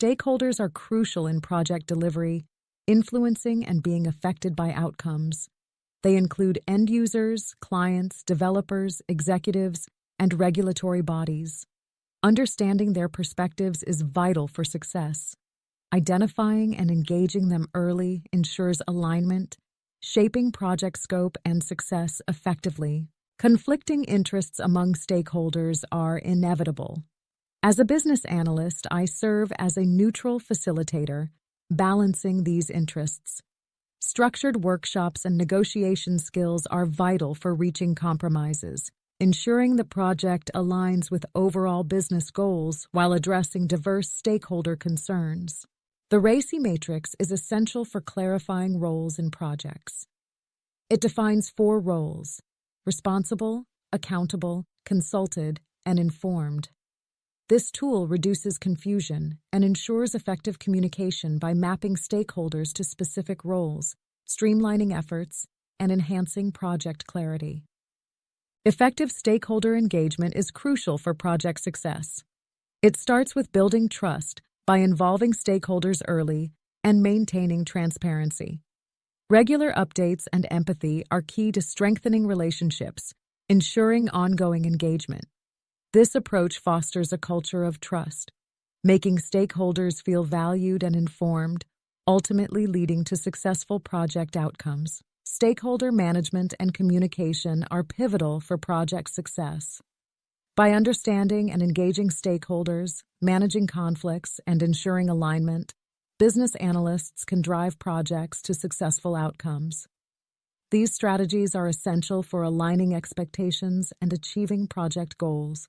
stakeholders are crucial in project delivery, influencing and being affected by outcomes. They include end users, clients, developers, executives, and regulatory bodies. Understanding their perspectives is vital for success. Identifying and engaging them early ensures alignment, shaping project scope and success effectively. Conflicting interests among stakeholders are inevitable. As a business analyst, I serve as a neutral facilitator, balancing these interests. Structured workshops and negotiation skills are vital for reaching compromises, ensuring the project aligns with overall business goals while addressing diverse stakeholder concerns. The RACI matrix is essential for clarifying roles in projects. It defines 4 roles: responsible, accountable, consulted, and informed. This tool reduces confusion and ensures effective communication by mapping stakeholders to specific roles, streamlining efforts, and enhancing project clarity. Effective stakeholder engagement is crucial for project success. It starts with building trust by involving stakeholders early and maintaining transparency. Regular updates and empathy are key to strengthening relationships, ensuring ongoing engagement. This approach fosters a culture of trust, making stakeholders feel valued and informed, ultimately leading to successful project outcomes. Stakeholder management and communication are pivotal for project success. By understanding and engaging stakeholders, managing conflicts, and ensuring alignment, business analysts can drive projects to successful outcomes. These strategies are essential for aligning expectations and achieving project goals.